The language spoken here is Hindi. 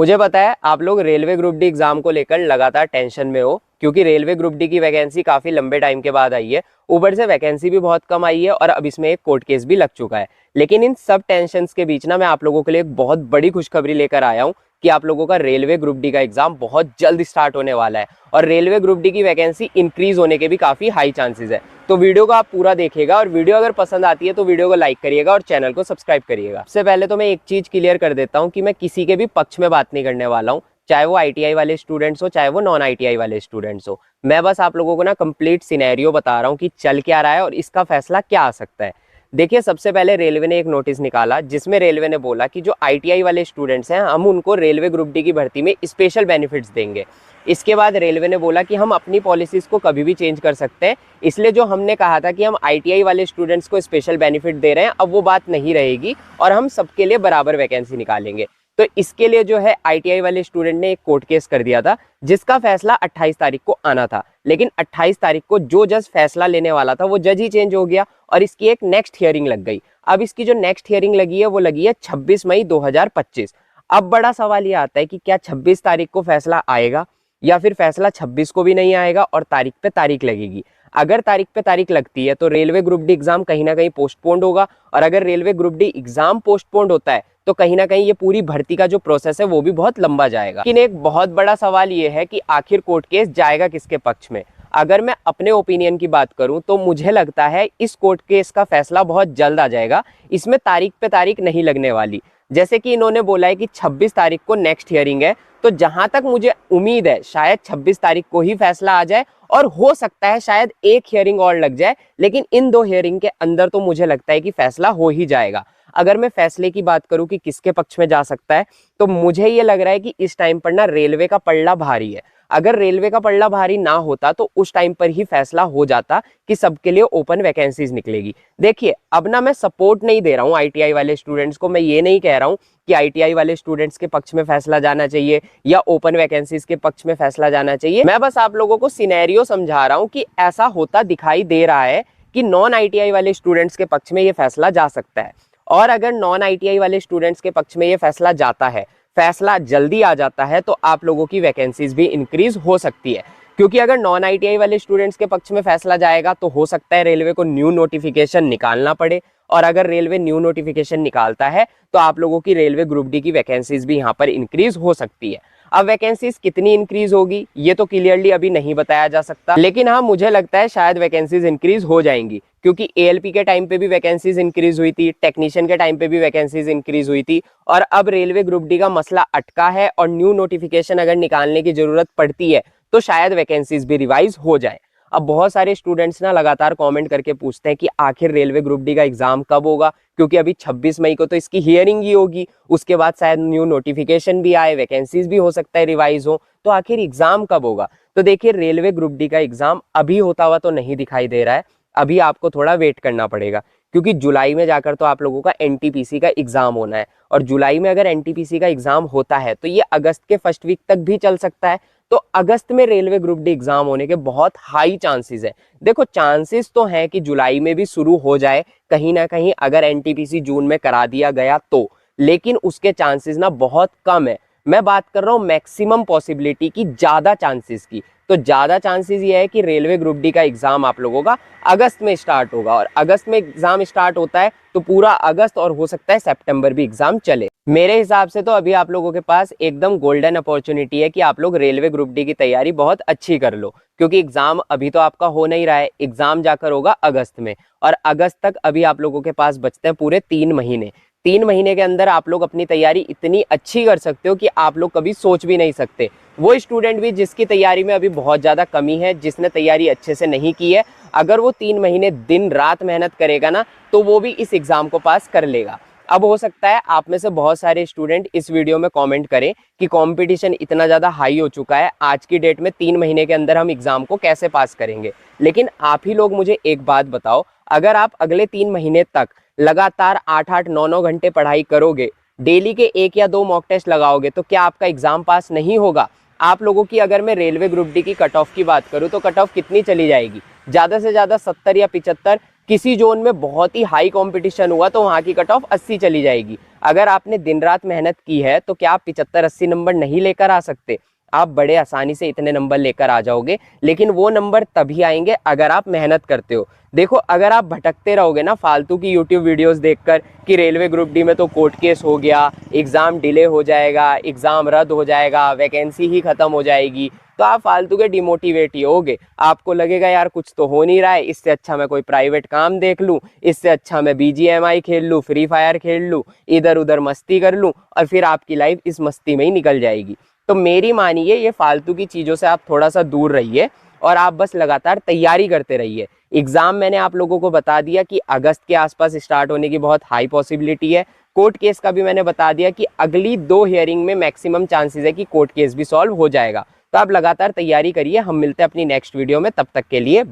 मुझे पता है आप लोग रेलवे ग्रुप डी एग्जाम को लेकर लगातार टेंशन में हो, क्योंकि रेलवे ग्रुप डी की वैकेंसी काफी लंबे टाइम के बाद आई है। ऊपर से वैकेंसी भी बहुत कम आई है और अब इसमें एक कोर्ट केस भी लग चुका है। लेकिन इन सब टेंशन के बीच ना मैं आप लोगों के लिए एक बहुत बड़ी खुशखबरी लेकर आया हूँ कि आप लोगों का रेलवे ग्रुप डी का एग्जाम बहुत जल्द स्टार्ट होने वाला है और रेलवे ग्रुप डी की वैकेंसी इंक्रीज होने के भी काफी हाई चांसेस है। तो वीडियो को आप पूरा देखिएगा और वीडियो अगर पसंद आती है तो वीडियो को लाइक करिएगा और चैनल को सब्सक्राइब करिएगा। सबसे पहले तो मैं एक चीज क्लियर कर देता हूँ कि मैं किसी के भी पक्ष में बात नहीं करने वाला हूँ, चाहे वो आईटीआई वाले स्टूडेंट्स हो चाहे वो नॉन आईटीआई वाले स्टूडेंट्स हो। मैं बस आप लोगों को ना कंप्लीट सिनेरियो बता रहा हूँ कि चल क्या रहा है और इसका फैसला क्या आ सकता है। देखिए, सबसे पहले रेलवे ने एक नोटिस निकाला जिसमें रेलवे ने बोला कि जो आईटीआई वाले स्टूडेंट्स हैं हम उनको रेलवे ग्रुप डी की भर्ती में स्पेशल बेनिफिट्स देंगे। इसके बाद रेलवे ने बोला कि हम अपनी पॉलिसीज को कभी भी चेंज कर सकते हैं, इसलिए जो हमने कहा था कि हम आईटीआई वाले स्टूडेंट्स को स्पेशल बेनिफिट दे रहे हैं अब वो बात नहीं रहेगी और हम सबके लिए बराबर वैकेंसी निकालेंगे। तो इसके लिए जो है आईटीआई वाले स्टूडेंट ने एक कोर्ट केस कर दिया था जिसका फैसला 28 तारीख को आना था, लेकिन 28 तारीख को जो जज फैसला लेने वाला था वो जज ही चेंज हो गया और इसकी एक नेक्स्ट हियरिंग लग गई। अब इसकी जो नेक्स्ट हियरिंग लगी है वो लगी है 26 मई 2025। अब बड़ा सवाल ये आता है कि क्या 26 तारीख को फैसला आएगा या फिर फैसला 26 को भी नहीं आएगा और तारीख पे तारीख लगेगी। अगर तारीख पे तारीख लगती है तो रेलवे ग्रुप डी एग्जाम कहीं ना कहीं पोस्टपोन्ड होगा और अगर railway group D exam postponed होता है तो कहीं ना कहीं ये पूरी भर्ती का जो प्रोसेस है वो भी बहुत लंबा जाएगा। लेकिन एक बहुत बड़ा सवाल ये है कि आखिर कोर्ट केस जाएगा किसके पक्ष में। अगर मैं अपने ओपिनियन की बात करूं तो मुझे लगता है इस कोर्ट केस का फैसला बहुत जल्द आ जाएगा, इसमें तारीख पे तारीख नहीं लगने वाली। जैसे कि इन्होंने बोला है कि 26 तारीख को नेक्स्ट हियरिंग है, तो जहां तक मुझे उम्मीद है शायद 26 तारीख को ही फैसला आ जाए और हो सकता है शायद एक हियरिंग और लग जाए, लेकिन इन दो हियरिंग के अंदर तो मुझे लगता है कि फैसला हो ही जाएगा। अगर मैं फैसले की बात करूं कि किसके पक्ष में जा सकता है तो मुझे ये लग रहा है कि इस टाइम पर ना रेलवे का पल्ला भारी है। अगर रेलवे का पल्ला भारी ना होता तो उस टाइम पर ही फैसला हो जाता कि सबके लिए ओपन वैकेंसीज निकलेगी। देखिए, अब ना मैं सपोर्ट नहीं दे रहा हूँ आईटीआई वाले स्टूडेंट्स को, मैं ये नहीं कह रहा हूँ कि आईटीआई वाले स्टूडेंट्स के पक्ष में फैसला जाना चाहिए या ओपन वैकेंसीज के पक्ष में फैसला जाना चाहिए। मैं बस आप लोगों को सिनेरियो समझा रहा हूँ कि ऐसा होता दिखाई दे रहा है कि नॉन आईटीआई वाले स्टूडेंट्स के पक्ष में ये फैसला जा सकता है और अगर नॉन आईटीआई वाले स्टूडेंट्स के पक्ष में ये फैसला जाता है, फैसला जल्दी आ जाता है, तो आप लोगों की वैकेंसीज भी इंक्रीज हो सकती है। क्योंकि अगर नॉन आईटीआई वाले स्टूडेंट्स के पक्ष में फैसला जाएगा तो हो सकता है रेलवे को न्यू नोटिफिकेशन निकालना पड़े और अगर रेलवे न्यू नोटिफिकेशन निकालता है तो आप लोगों की रेलवे ग्रुप डी की वैकेंसीज भी यहाँ पर इंक्रीज हो सकती है। अब वैकेंसीज कितनी इंक्रीज होगी ये तो क्लियरली अभी नहीं बताया जा सकता, लेकिन हाँ मुझे लगता है शायद वैकेंसीज इंक्रीज हो जाएंगी, क्योंकि एएलपी के टाइम पे भी वैकेंसीज इंक्रीज हुई थी, टेक्नीशियन के टाइम पे भी वैकेंसीज इंक्रीज हुई थी और अब रेलवे ग्रुप डी का मसला अटका है और न्यू नोटिफिकेशन अगर निकालने की जरूरत पड़ती है तो शायद वैकेंसीज भी रिवाइज हो जाए। अब बहुत सारे स्टूडेंट्स ना लगातार कमेंट करके पूछते हैं कि आखिर रेलवे ग्रुप डी का एग्जाम कब होगा, क्योंकि अभी 26 मई को तो इसकी हियरिंग ही होगी, उसके बाद शायद न्यू नोटिफिकेशन भी आए, वैकेंसीज भी हो सकता है रिवाइज हो, तो आखिर एग्जाम कब होगा। तो देखिए, रेलवे ग्रुप डी का एग्जाम अभी होता हुआ तो नहीं दिखाई दे रहा है, अभी आपको थोड़ा वेट करना पड़ेगा, क्योंकि जुलाई में जाकर तो आप लोगों का एनटीपीसी का एग्जाम होना है और जुलाई में अगर एनटीपीसी का एग्जाम होता है तो ये अगस्त के फर्स्ट वीक तक भी चल सकता है। तो अगस्त में रेलवे ग्रुप डी एग्जाम होने के बहुत हाई चांसेस है। देखो, चांसेस तो हैं कि जुलाई में भी शुरू हो जाए कहीं ना कहीं अगर एनटीपीसी जून में करा दिया गया तो, लेकिन उसके चांसेस ना बहुत कम है। मैं बात कर रहा हूँ मैक्सिमम पॉसिबिलिटी की, ज्यादा चांसेस की। तो ज्यादा चांसेस ये है कि रेलवे ग्रुप डी का एग्जाम आप लोगों का अगस्त में स्टार्ट होगा और अगस्त में एग्जाम स्टार्ट होता है तो पूरा अगस्त और हो सकता है सितंबर भी एग्जाम चले। मेरे हिसाब से तो अभी आप लोगों के पास एकदम गोल्डन अपॉर्चुनिटी है कि आप लोग रेलवे ग्रुप डी की तैयारी बहुत अच्छी कर लो, क्योंकि एग्जाम अभी तो आपका हो नहीं रहा है, एग्जाम जाकर होगा अगस्त में और अगस्त तक अभी आप लोगों के पास बचते हैं पूरे 3 महीने। 3 महीने के अंदर आप लोग अपनी तैयारी इतनी अच्छी कर सकते हो कि आप लोग कभी सोच भी नहीं सकते। वो स्टूडेंट भी जिसकी तैयारी में अभी बहुत ज़्यादा कमी है, जिसने तैयारी अच्छे से नहीं की है, अगर वो 3 महीने दिन रात मेहनत करेगा ना तो वो भी इस एग्ज़ाम को पास कर लेगा। अब हो सकता है आप में से बहुत सारे स्टूडेंट इस वीडियो में कमेंट करें कि कंपटीशन इतना ज़्यादा हाई हो चुका है, आज की डेट में 3 महीने के अंदर हम एग्ज़ाम को कैसे पास करेंगे। लेकिन आप ही लोग मुझे एक बात बताओ, अगर आप अगले 3 महीने तक लगातार 8-8, 9-9 घंटे पढ़ाई करोगे, डेली के 1 या 2 मॉक टेस्ट लगाओगे, तो क्या आपका एग्जाम पास नहीं होगा। आप लोगों की अगर मैं रेलवे ग्रुप डी की कट ऑफ की बात करूं तो कट ऑफ कितनी चली जाएगी, ज़्यादा से ज़्यादा 70 या 75, किसी जोन में बहुत ही हाई कंपटीशन हुआ तो वहाँ की कट ऑफ 80 चली जाएगी। अगर आपने दिन रात मेहनत की है तो क्या आप 75-80 नंबर नहीं लेकर आ सकते? आप बड़े आसानी से इतने नंबर लेकर आ जाओगे, लेकिन वो नंबर तभी आएंगे अगर आप मेहनत करते हो। देखो, अगर आप भटकते रहोगे ना फालतू की यूट्यूब वीडियोस देखकर कि रेलवे ग्रुप डी में तो कोर्ट केस हो गया, एग्ज़ाम डिले हो जाएगा, एग्ज़ाम रद्द हो जाएगा, वैकेंसी ही ख़त्म हो जाएगी, तो आप फालतू के डिमोटिवेट ही होगे। आपको लगेगा यार कुछ तो हो नहीं रहा है, इससे अच्छा मैं कोई प्राइवेट काम देख लूँ, इससे अच्छा मैं BGMI खेल लूँ, फ्री फायर खेल लूँ, इधर उधर मस्ती कर लूँ, और फिर आपकी लाइफ इस मस्ती में ही निकल जाएगी। तो मेरी मानिए, ये फालतू की चीज़ों से आप थोड़ा सा दूर रहिए और आप बस लगातार तैयारी करते रहिए। एग्ज़ाम मैंने आप लोगों को बता दिया कि अगस्त के आसपास स्टार्ट होने की बहुत हाई पॉसिबिलिटी है। कोर्ट केस का भी मैंने बता दिया कि अगली 2 हियरिंग में मैक्सिमम चांसेस है कि कोर्ट केस भी सॉल्व हो जाएगा। तो आप लगातार तैयारी करिए। हम मिलते हैं अपनी नेक्स्ट वीडियो में, तब तक के लिए